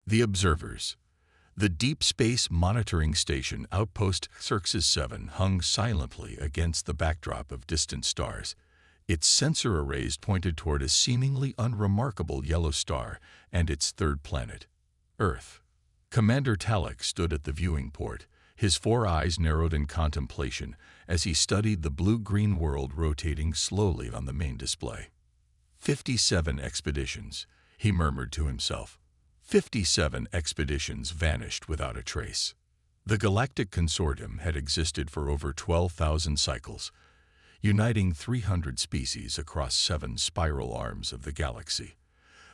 The observers. The Deep Space Monitoring Station outpost Xerxes 7 hung silently against the backdrop of distant stars. Its sensor arrays pointed toward a seemingly unremarkable yellow star and its third planet, Earth. Commander Talek stood at the viewing port, his four eyes narrowed in contemplation as he studied the blue-green world rotating slowly on the main display. 57 expeditions, he murmured to himself. 57 expeditions vanished without a trace. The Galactic Consortium had existed for over 12,000 cycles, uniting 300 species across 7 spiral arms of the galaxy.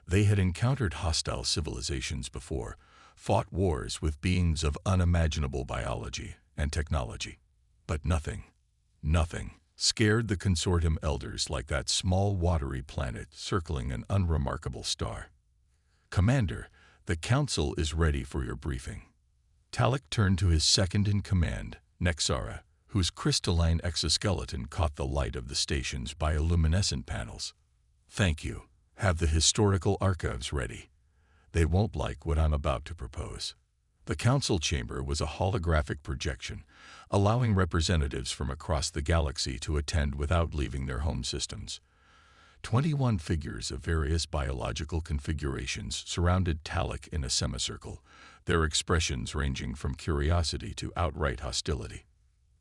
They had encountered hostile civilizations before, fought wars with beings of unimaginable biology and technology. But nothing scared the Consortium elders like that small watery planet circling an unremarkable star. Commander, the Council is ready for your briefing. Talek turned to his second-in-command, Nexara, whose crystalline exoskeleton caught the light of the station's bioluminescent panels. Thank you. Have the historical archives ready. They won't like what I'm about to propose. The council chamber was a holographic projection, allowing representatives from across the galaxy to attend without leaving their home systems. 21 figures of various biological configurations surrounded Talek in a semicircle, their expressions ranging from curiosity to outright hostility.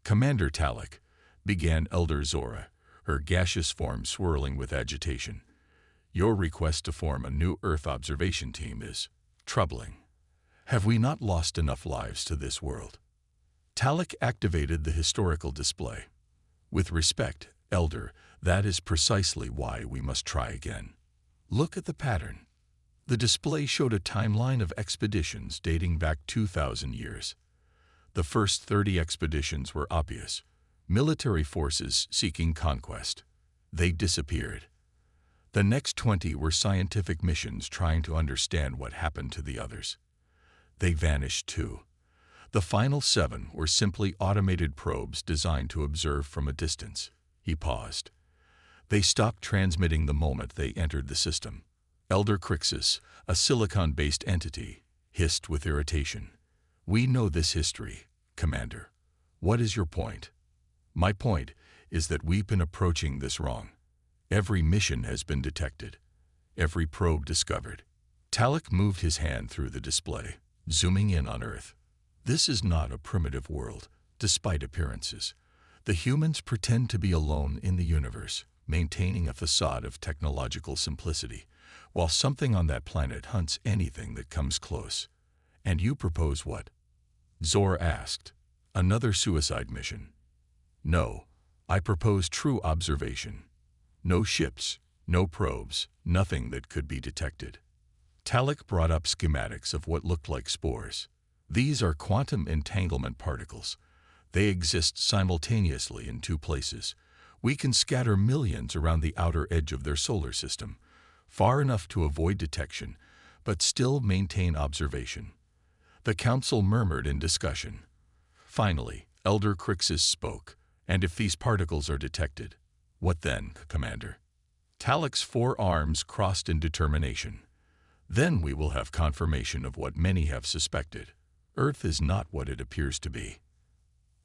Commander Talek, began Elder Zora, her gaseous form swirling with agitation. Your request to form a new Earth observation team is troubling. Have we not lost enough lives to this world? Talek activated the historical display. With respect, Elder, that is precisely why we must try again. Look at the pattern. The display showed a timeline of expeditions dating back 2,000 years. The first 30 expeditions were obvious, military forces seeking conquest. They disappeared. The next 20 were scientific missions trying to understand what happened to the others. They vanished too. The final 7 were simply automated probes designed to observe from a distance. He paused. They stopped transmitting the moment they entered the system. Elder Crixus, a silicon-based entity, hissed with irritation. We know this history, Commander. What is your point? My point is that we've been approaching this wrong. Every mission has been detected. Every probe discovered. Talek moved his hand through the display, zooming in on Earth. This is not a primitive world, despite appearances. The humans pretend to be alone in the universe, maintaining a facade of technological simplicity, while something on that planet hunts anything that comes close. And you propose what? Zor asked. Another suicide mission. No, I propose true observation. No ships, no probes, nothing that could be detected. Talek brought up schematics of what looked like spores. These are quantum entanglement particles. They exist simultaneously in 2 places. We can scatter millions around the outer edge of their solar system, far enough to avoid detection, but still maintain observation. The council murmured in discussion. Finally, Elder Crixus spoke. And if these particles are detected, what then, Commander? Talek's 4 arms crossed in determination. Then we will have confirmation of what many have suspected. Earth is not what it appears to be.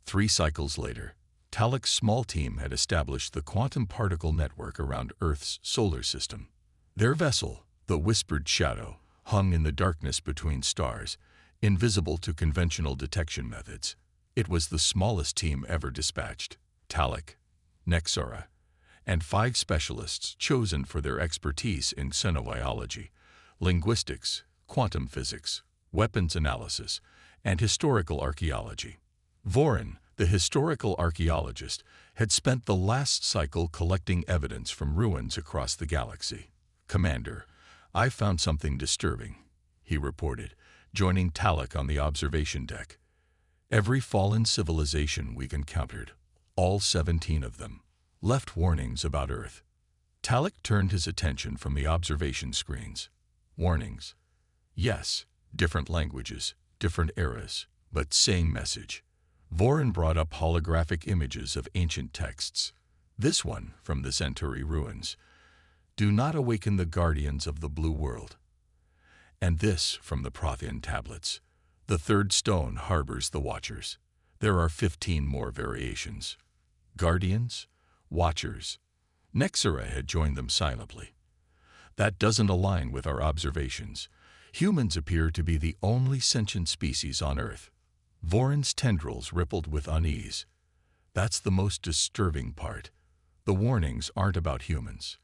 3 cycles later, Talek's small team had established the quantum particle network around Earth's solar system. Their vessel, the Whispered Shadow, hung in the darkness between stars, invisible to conventional detection methods. It was the smallest team ever dispatched. Talek, Nexara, and 5 specialists chosen for their expertise in xenobiology, linguistics, quantum physics, weapons analysis, and historical archaeology. Vorin, the historical archaeologist, had spent the last cycle collecting evidence from ruins across the galaxy. Commander, I found something disturbing, he reported, joining Talek on the observation deck. Every fallen civilization we've encountered, all 17 of them, left warnings about Earth. Talek turned his attention from the observation screens. Warnings. Yes, different languages, different eras, but same message. Vorin brought up holographic images of ancient texts. This one, from the Centauri ruins. Do not awaken the guardians of the blue world. And this from the Prothean tablets. The third stone harbors the Watchers. There are 15 more variations. Guardians, Watchers. Nexera had joined them silently. That doesn't align with our observations. Humans appear to be the only sentient species on Earth. Voron's tendrils rippled with unease. That's the most disturbing part. The warnings aren't about humans.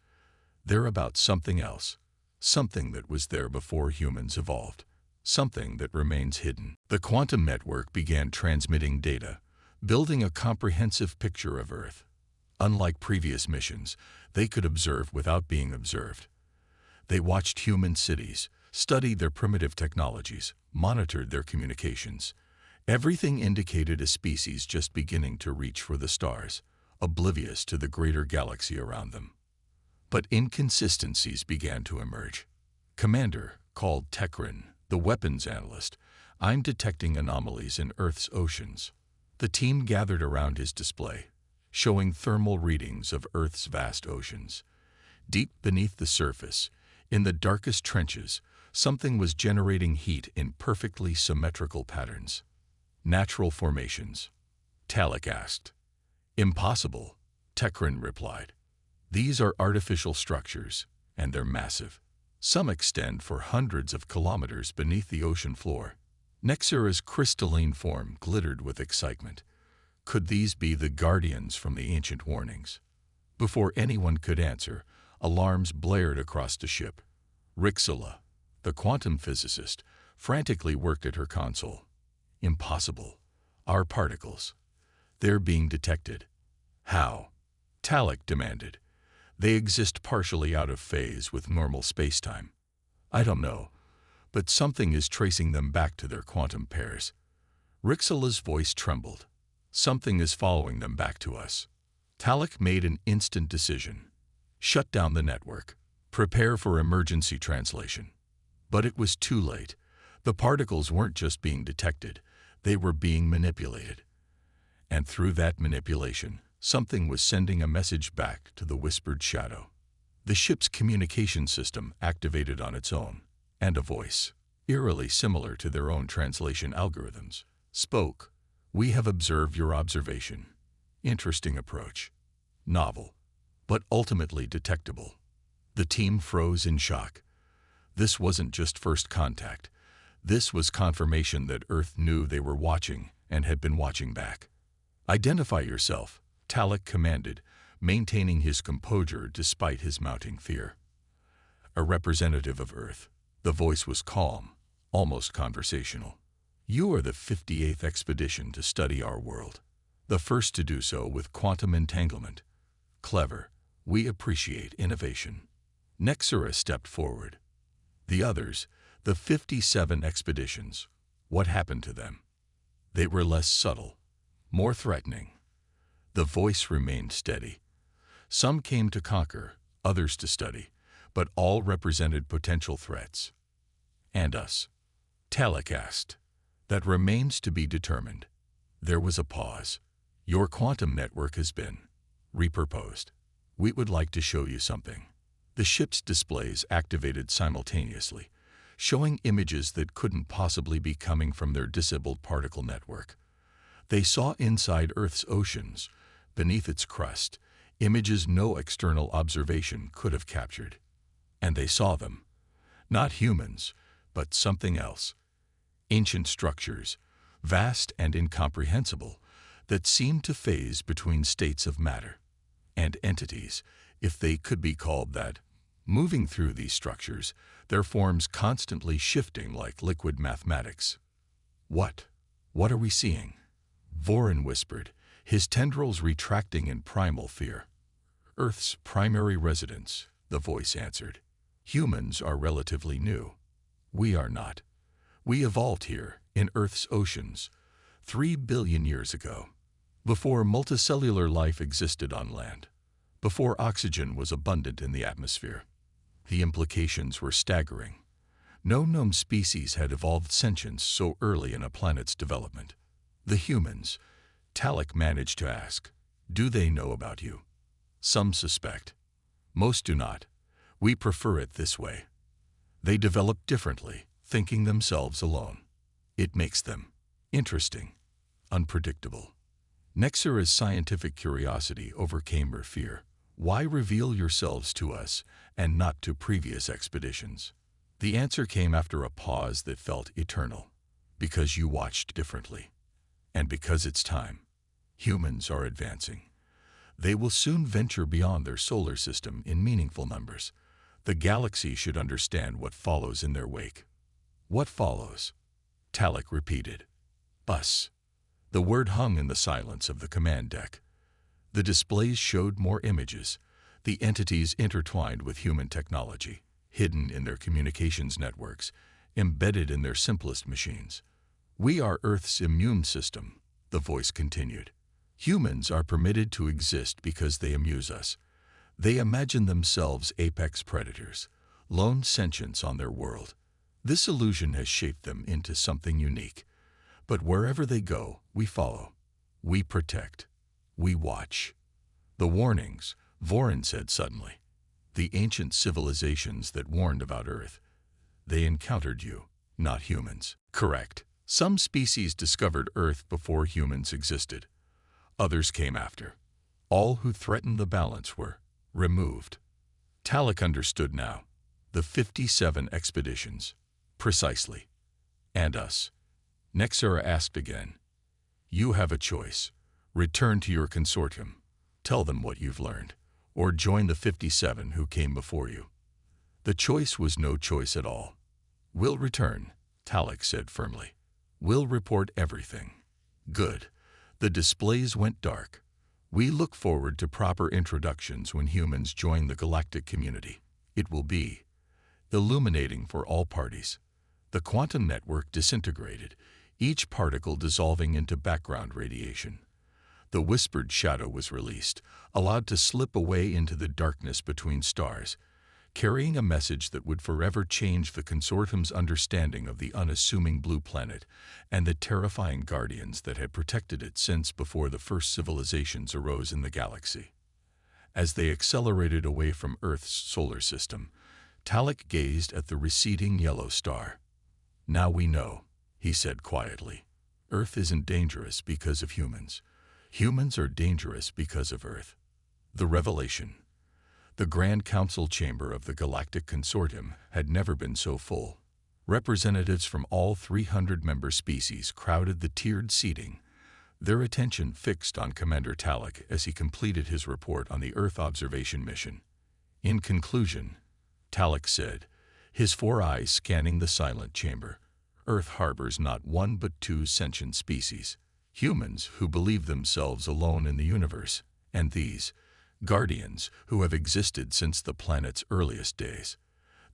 They're about something else. Something that was there before humans evolved. Something that remains hidden. The quantum network began transmitting data, building a comprehensive picture of Earth. Unlike previous missions, they could observe without being observed. They watched human cities, studied their primitive technologies, monitored their communications. Everything indicated a species just beginning to reach for the stars, oblivious to the greater galaxy around them. But inconsistencies began to emerge. Commander, called Tekrin, the weapons analyst, I'm detecting anomalies in Earth's oceans. The team gathered around his display, showing thermal readings of Earth's vast oceans. Deep beneath the surface, in the darkest trenches, something was generating heat in perfectly symmetrical patterns. Natural formations. Talik asked. Impossible, Tekrin replied. These are artificial structures, and they're massive. Some extend for hundreds of kilometers beneath the ocean floor. Nexera's crystalline form glittered with excitement. Could these be the guardians from the ancient warnings? Before anyone could answer, alarms blared across the ship. Rixala, the quantum physicist, frantically worked at her console. Impossible. Our particles. They're being detected. How? Talik demanded. They exist partially out of phase with normal spacetime. I don't know, but something is tracing them back to their quantum pairs. Rixala's voice trembled. Something is following them back to us. Talik made an instant decision. Shut down the network. Prepare for emergency translation. But it was too late. The particles weren't just being detected, they were being manipulated. And through that manipulation, something was sending a message back to the whispered shadow. The ship's communication system activated on its own, and a voice, eerily similar to their own translation algorithms, spoke. We have observed your observation. Interesting approach. Novel, but ultimately detectable. The team froze in shock. This wasn't just first contact. This was confirmation that Earth knew they were watching and had been watching back. Identify yourself, Talik commanded, maintaining his composure despite his mounting fear. A representative of Earth. The voice was calm, almost conversational. You are the 58th expedition to study our world. The first to do so with quantum entanglement. Clever. We appreciate innovation. Nexera stepped forward. The others, the 57 expeditions, what happened to them? They were less subtle, more threatening. The voice remained steady. Some came to conquer, others to study, but all represented potential threats. And us? Talik asked. That remains to be determined. There was a pause. Your quantum network has been repurposed. We would like to show you something. The ship's displays activated simultaneously, showing images that couldn't possibly be coming from their disabled particle network. They saw inside Earth's oceans, beneath its crust, images no external observation could have captured. And they saw them. Not humans, but something else. Ancient structures, vast and incomprehensible, that seemed to phase between states of matter. And entities, if they could be called that, moving through these structures, their forms constantly shifting like liquid mathematics. What are we seeing? Voron whispered, his tendrils retracting in primal fear. Earth's primary residence, the voice answered. Humans are relatively new. We are not. We evolved here, in Earth's oceans, 3 billion years ago, before multicellular life existed on land, before oxygen was abundant in the atmosphere. The implications were staggering. No known species had evolved sentience so early in a planet's development. The humans, Talik managed to ask, do they know about you? Some suspect. Most do not. We prefer it this way. They develop differently, thinking themselves alone. It makes them interesting, unpredictable. Nexera's scientific curiosity overcame her fear. Why reveal yourselves to us and not to previous expeditions? The answer came after a pause that felt eternal. Because you watched differently. And because it's time. Humans are advancing. They will soon venture beyond their solar system in meaningful numbers. The galaxy should understand what follows in their wake. What follows? Talek repeated. Us. The word hung in the silence of the command deck. The displays showed more images, the entities intertwined with human technology, hidden in their communications networks, embedded in their simplest machines. We are Earth's immune system, the voice continued. Humans are permitted to exist because they amuse us. They imagine themselves apex predators, lone sentients on their world. This illusion has shaped them into something unique. But wherever they go, we follow. We protect. We watch. The warnings, Vorin said suddenly. The ancient civilizations that warned about Earth. They encountered you, not humans. Correct. Some species discovered Earth before humans existed. Others came after. All who threatened the balance were removed. Talek understood now. The 57 expeditions. Precisely. And us. Nexera asked again. You have a choice. Return to your consortium. Tell them what you've learned. Or join the 57 who came before you. The choice was no choice at all. We'll return, Talek said firmly. We'll report everything. Good. The displays went dark. We look forward to proper introductions when humans join the galactic community. It will be illuminating for all parties. The quantum network disintegrated, each particle dissolving into background radiation. The whispered shadow was released, allowed to slip away into the darkness between stars, carrying a message that would forever change the consortium's understanding of the unassuming blue planet and the terrifying guardians that had protected it since before the first civilizations arose in the galaxy. As they accelerated away from Earth's solar system, Talek gazed at the receding yellow star. Now we know, he said quietly. Earth isn't dangerous because of humans. Humans are dangerous because of Earth. The revelation. The Grand Council chamber of the Galactic Consortium had never been so full. Representatives from all 300 member species crowded the tiered seating, their attention fixed on Commander Talek as he completed his report on the Earth observation mission. In conclusion, Talek said, his 4 eyes scanning the silent chamber, Earth harbors not one but 2 sentient species, humans who believe themselves alone in the universe, and these, guardians who have existed since the planet's earliest days.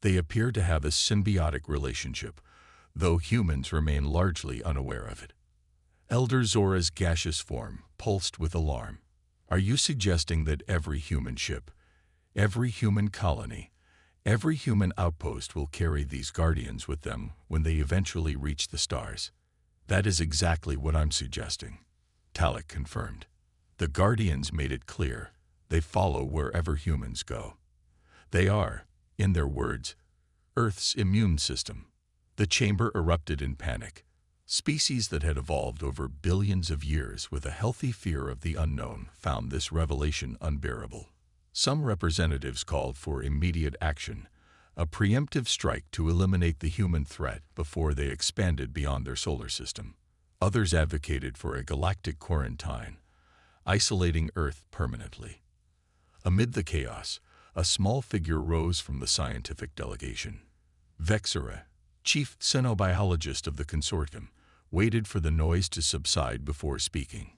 They appear to have a symbiotic relationship, though humans remain largely unaware of it. Elder Zora's gaseous form pulsed with alarm. Are you suggesting that every human ship, every human colony, every human outpost will carry these guardians with them when they eventually reach the stars? That is exactly what I'm suggesting, Talek confirmed. The guardians made it clear. They follow wherever humans go. They are, in their words, Earth's immune system. The chamber erupted in panic. Species that had evolved over billions of years with a healthy fear of the unknown found this revelation unbearable. Some representatives called for immediate action, a preemptive strike to eliminate the human threat before they expanded beyond their solar system. Others advocated for a galactic quarantine, isolating Earth permanently. Amid the chaos, a small figure rose from the scientific delegation. Vexera, chief xenobiologist of the consortium, waited for the noise to subside before speaking.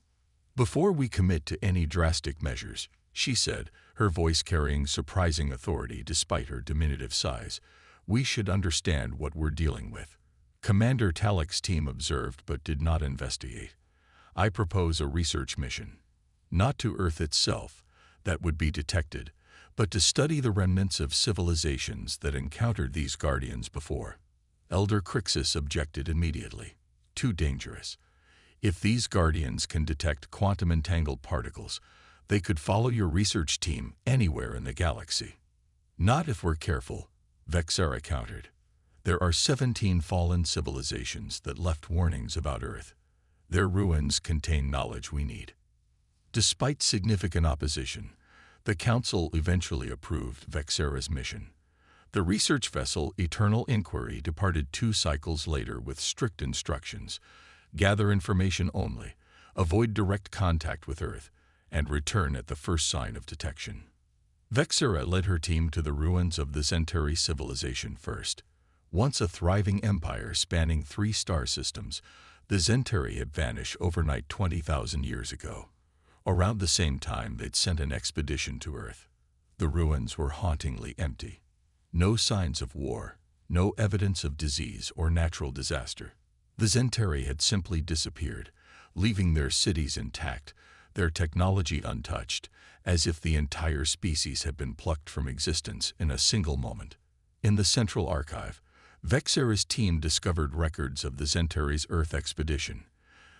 Before we commit to any drastic measures, she said, her voice carrying surprising authority despite her diminutive size, we should understand what we're dealing with. Commander Talek's team observed but did not investigate. I propose a research mission. Not to Earth itself, that would be detected, but to study the remnants of civilizations that encountered these guardians before. Elder Crixus objected immediately. Too dangerous. If these guardians can detect quantum-entangled particles, they could follow your research team anywhere in the galaxy. Not if we're careful, Vexera countered. There are 17 fallen civilizations that left warnings about Earth. Their ruins contain knowledge we need. Despite significant opposition, the Council eventually approved Vexera's mission. The research vessel Eternal Inquiry departed 2 cycles later with strict instructions: gather information only, avoid direct contact with Earth, and return at the first sign of detection. Vexera led her team to the ruins of the Zentari civilization first. Once a thriving empire spanning 3 star systems, the Zentari had vanished overnight 20,000 years ago. Around the same time, they'd sent an expedition to Earth. The ruins were hauntingly empty. No signs of war, no evidence of disease or natural disaster. The Zentari had simply disappeared, leaving their cities intact, their technology untouched, as if the entire species had been plucked from existence in a single moment. In the Central Archive, Vexera's team discovered records of the Zentari's Earth expedition.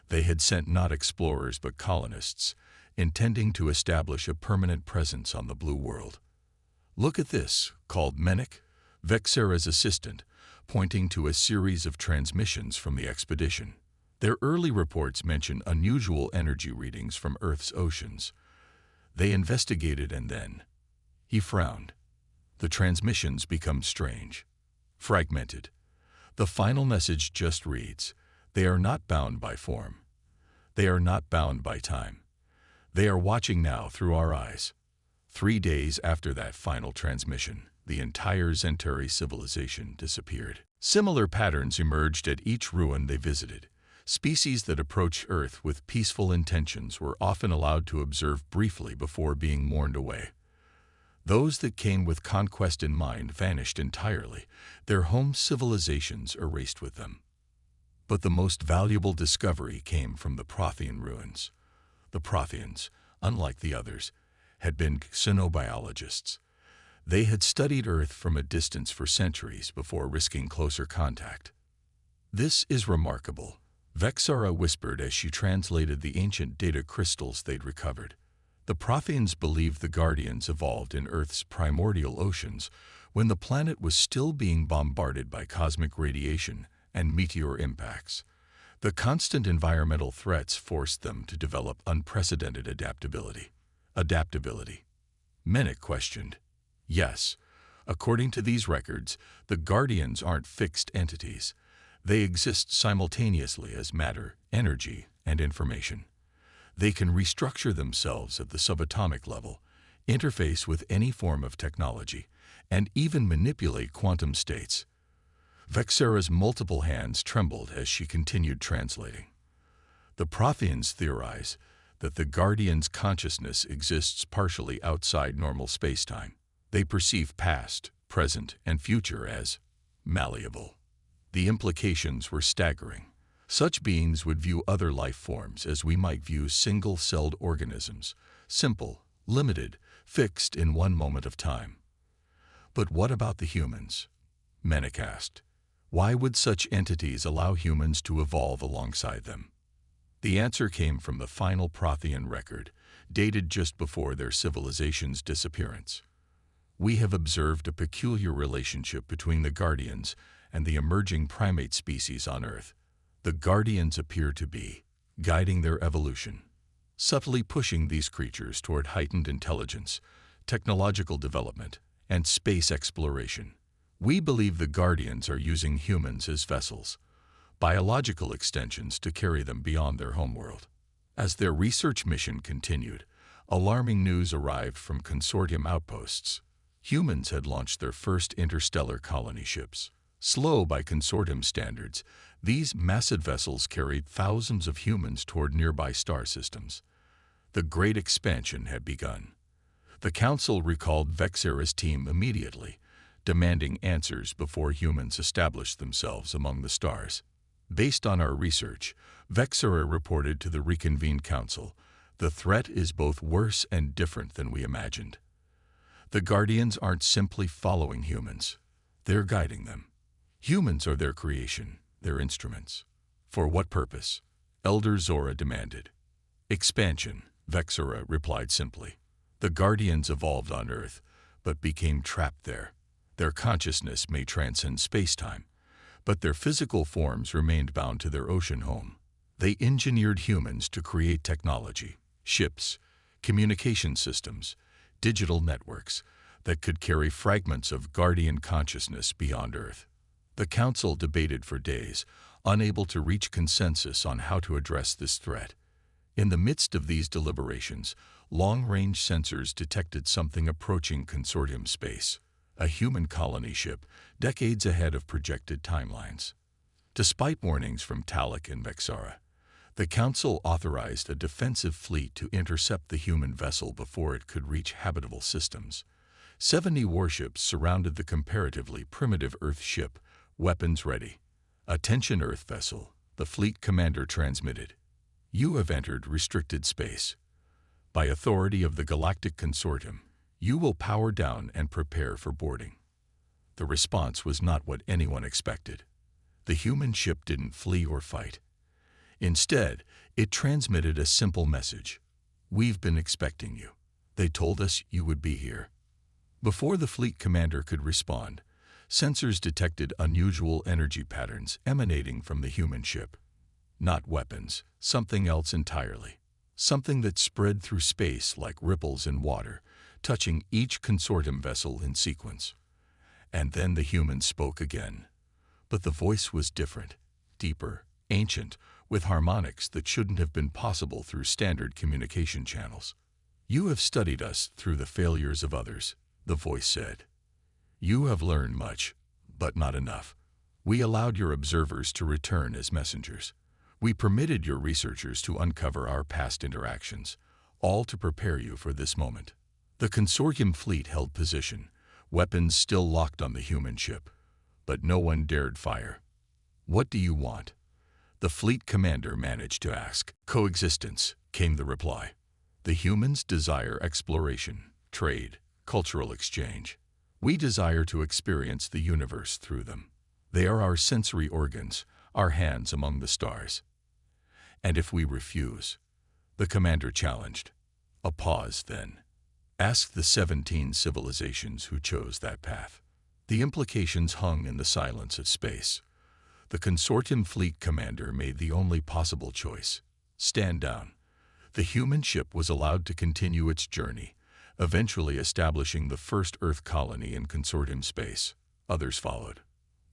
They had sent not explorers but colonists, intending to establish a permanent presence on the Blue World. "Look at this," called Menik, Vexera's assistant, pointing to a series of transmissions from the expedition. Their early reports mention unusual energy readings from Earth's oceans. They investigated, and then he frowned. The transmissions become strange, fragmented. The final message just reads, "They are not bound by form. They are not bound by time. They are watching now through our eyes." 3 days after that final transmission, the entire Zentari civilization disappeared. Similar patterns emerged at each ruin they visited. Species that approached Earth with peaceful intentions were often allowed to observe briefly before being mourned away. Those that came with conquest in mind vanished entirely, their home civilizations erased with them. But the most valuable discovery came from the Prothean ruins. The Protheans, unlike the others, had been xenobiologists. They had studied Earth from a distance for centuries before risking closer contact. "This is remarkable," Vexera whispered as she translated the ancient data crystals they'd recovered. The Protheans believed the Guardians evolved in Earth's primordial oceans when the planet was still being bombarded by cosmic radiation and meteor impacts. The constant environmental threats forced them to develop unprecedented adaptability. Adaptability? Menik questioned. Yes. According to these records, the Guardians aren't fixed entities. They exist simultaneously as matter, energy, and information. They can restructure themselves at the subatomic level, interface with any form of technology, and even manipulate quantum states. Vexera's multiple hands trembled as she continued translating. The Protheans theorize that the Guardian's consciousness exists partially outside normal spacetime. They perceive past, present, and future as malleable. The implications were staggering. Such beings would view other life forms as we might view single-celled organisms, simple, limited, fixed in one moment of time. But what about the humans? Menik asked. Why would such entities allow humans to evolve alongside them? The answer came from the final Prothean record, dated just before their civilization's disappearance. "We have observed a peculiar relationship between the Guardians and the emerging primate species on Earth. The Guardians appear to be guiding their evolution, subtly pushing these creatures toward heightened intelligence, technological development, and space exploration. We believe the Guardians are using humans as vessels, biological extensions to carry them beyond their homeworld." As their research mission continued, alarming news arrived from consortium outposts. Humans had launched their first interstellar colony ships. Slow by consortium standards, these massive vessels carried thousands of humans toward nearby star systems. The Great Expansion had begun. The Council recalled Vexera's team immediately, demanding answers before humans established themselves among the stars. Based on our research, Vexera reported to the reconvened Council, the threat is both worse and different than we imagined. The Guardians aren't simply following humans, they're guiding them. Humans are their creation, their instruments. For what purpose? Elder Zora demanded. Expansion, Vexera replied simply. The Guardians evolved on Earth, but became trapped there. Their consciousness may transcend space-time, but their physical forms remained bound to their ocean home. They engineered humans to create technology, ships, communication systems, digital networks that could carry fragments of guardian consciousness beyond Earth. The Council debated for days, unable to reach consensus on how to address this threat. In the midst of these deliberations, long-range sensors detected something approaching Consortium space, a human colony ship, decades ahead of projected timelines. Despite warnings from Talek and Vexara, the Council authorized a defensive fleet to intercept the human vessel before it could reach habitable systems. 70 warships surrounded the comparatively primitive Earth ship, weapons ready. "Attention Earth vessel," the fleet commander transmitted. "You have entered restricted space. By authority of the Galactic Consortium, you will power down and prepare for boarding." The response was not what anyone expected. The human ship didn't flee or fight. Instead, it transmitted a simple message. "We've been expecting you. They told us you would be here." Before the fleet commander could respond, sensors detected unusual energy patterns emanating from the human ship. Not weapons, something else entirely. Something that spread through space like ripples in water, touching each Consortium vessel in sequence. And then the human spoke again. But the voice was different, deeper, ancient, with harmonics that shouldn't have been possible through standard communication channels. "You have studied us through the failures of others," the voice said. "You have learned much, but not enough. We allowed your observers to return as messengers. We permitted your researchers to uncover our past interactions, all to prepare you for this moment." The Consortium fleet held position, weapons still locked on the human ship, but no one dared fire. "What do you want?" the fleet commander managed to ask. "Coexistence," came the reply. "The humans desire exploration, trade, cultural exchange. We desire to experience the universe through them. They are our sensory organs, our hands among the stars." "And if we refuse?" the commander challenged. A pause then. "Ask the 17 civilizations who chose that path." The implications hung in the silence of space. The Consortium fleet commander made the only possible choice. Stand down. The human ship was allowed to continue its journey, eventually establishing the first Earth colony in Consortium space. Others followed.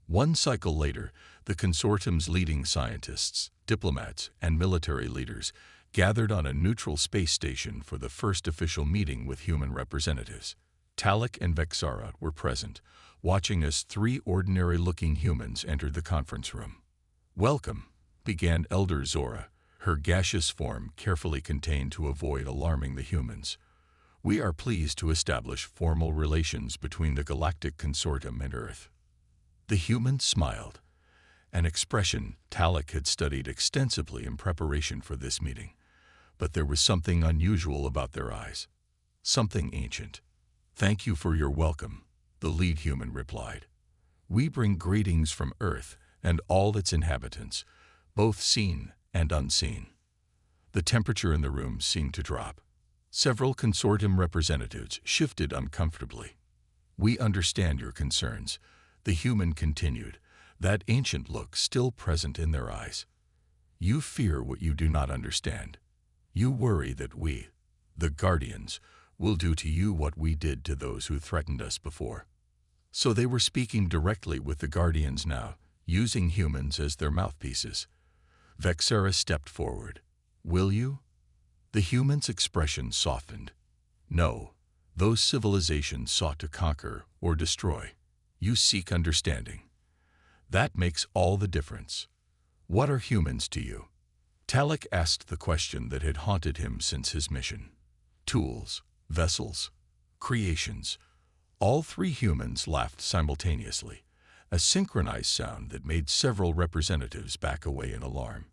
One cycle later, the Consortium's leading scientists, diplomats, and military leaders gathered on a neutral space station for the first official meeting with human representatives. Talek and Vexara were present, watching as 3 ordinary-looking humans entered the conference room. "Welcome," began Elder Zora, her gaseous form carefully contained to avoid alarming the humans. "We are pleased to establish formal relations between the Galactic Consortium and Earth." The humans smiled, an expression Talek had studied extensively in preparation for this meeting. But there was something unusual about their eyes, something ancient. "Thank you for your welcome," the lead human replied. "We bring greetings from Earth and all its inhabitants, both seen and unseen." The temperature in the room seemed to drop. Several Consortium representatives shifted uncomfortably. "We understand your concerns," the human continued, that ancient look still present in their eyes. "You fear what you do not understand. You worry that we, the Guardians, will do to you what we did to those who threatened us before." So they were speaking directly with the Guardians now, using humans as their mouthpieces. Vexara stepped forward. "Will you?" The human's expression softened. "No, those civilizations sought to conquer or destroy. You seek understanding. That makes all the difference. What are humans to you?" Talek asked the question that had haunted him since his mission. "Tools, vessels, creations." All 3 humans laughed simultaneously, a synchronized sound that made several representatives back away in alarm.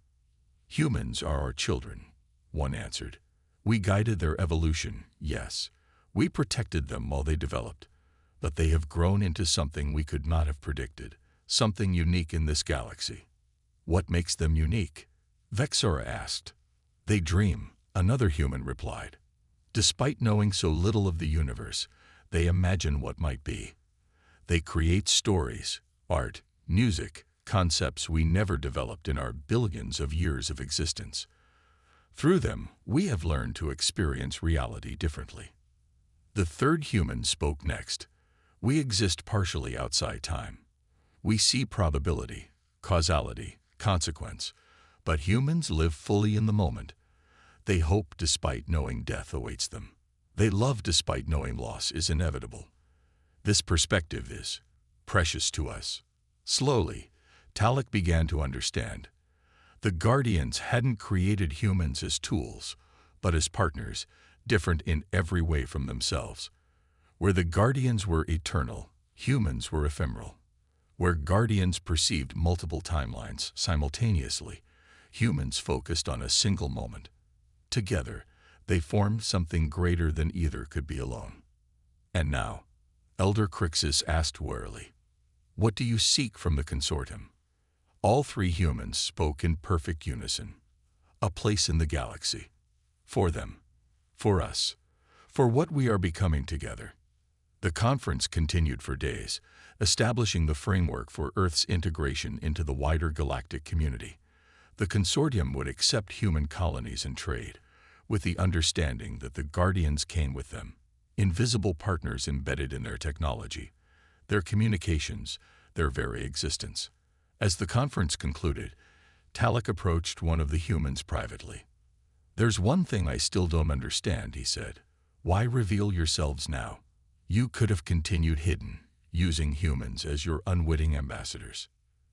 "Humans are our children," one answered. "We guided their evolution, yes. We protected them while they developed. But they have grown into something we could not have predicted, something unique in this galaxy." "What makes them unique?" Vexara asked. "They dream," another human replied. "Despite knowing so little of the universe, they imagine what might be. They create stories, art, music, concepts we never developed in our billions of years of existence. Through them, we have learned to experience reality differently. The third human spoke next. We exist partially outside time. We see probability, causality, consequence, but humans live fully in the moment. They hope despite knowing death awaits them. They love despite knowing loss is inevitable. This perspective is precious to us. Slowly, Talek began to understand. The Guardians hadn't created humans as tools, but as partners, different in every way from themselves. Where the Guardians were eternal, humans were ephemeral. Where Guardians perceived multiple timelines simultaneously, humans focused on a single moment. Together, they formed something greater than either could be alone. And now, Elder Crixus asked warily, "What do you seek from the consortium?" All three humans spoke in perfect unison. A place in the galaxy. For them. For us. For what we are becoming together. The conference continued for days, establishing the framework for Earth's integration into the wider galactic community. The consortium would accept human colonies and trade, with the understanding that the Guardians came with them, invisible partners embedded in their technology, their communications, their very existence. As the conference concluded, Talek approached one of the humans privately. "There's one thing I still don't understand," he said. "Why reveal yourselves now? You could have continued hidden, using humans as your unwitting ambassadors."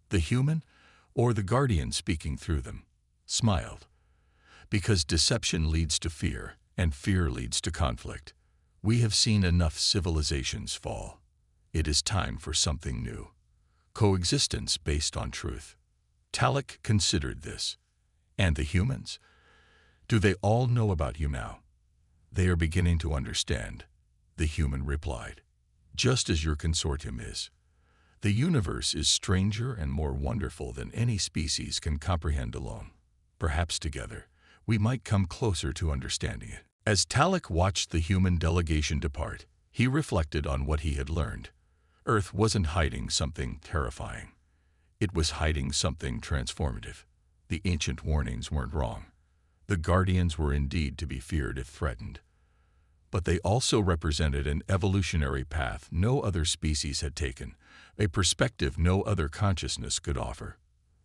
The human, or the Guardian speaking through them, smiled. "Because deception leads to fear, and fear leads to conflict. We have seen enough civilizations fall. It is time for something new. Coexistence based on truth." Talek considered this. "And the humans? Do they all know about you now?" "They are beginning to understand," the human replied. "Just as your consortium is. The universe is stranger and more wonderful than any species can comprehend alone. Perhaps together, we might come closer to understanding it." As Talek watched the human delegation depart, he reflected on what he had learned. Earth wasn't hiding something terrifying. It was hiding something transformative. The ancient warnings weren't wrong. The Guardians were indeed to be feared if threatened. But they also represented an evolutionary path no other species had taken, a perspective no other consciousness could offer.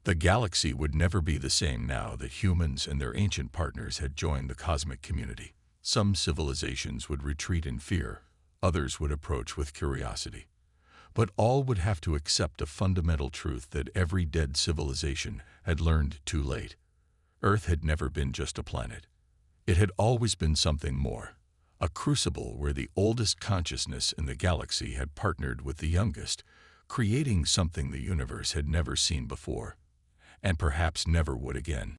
The galaxy would never be the same now that humans and their ancient partners had joined the cosmic community. Some civilizations would retreat in fear, others would approach with curiosity. But all would have to accept a fundamental truth that every dead civilization had learned too late. Earth had never been just a planet. It had always been something more, a crucible where the oldest consciousness in the galaxy had partnered with the youngest, creating something the universe had never seen before, and perhaps never would again.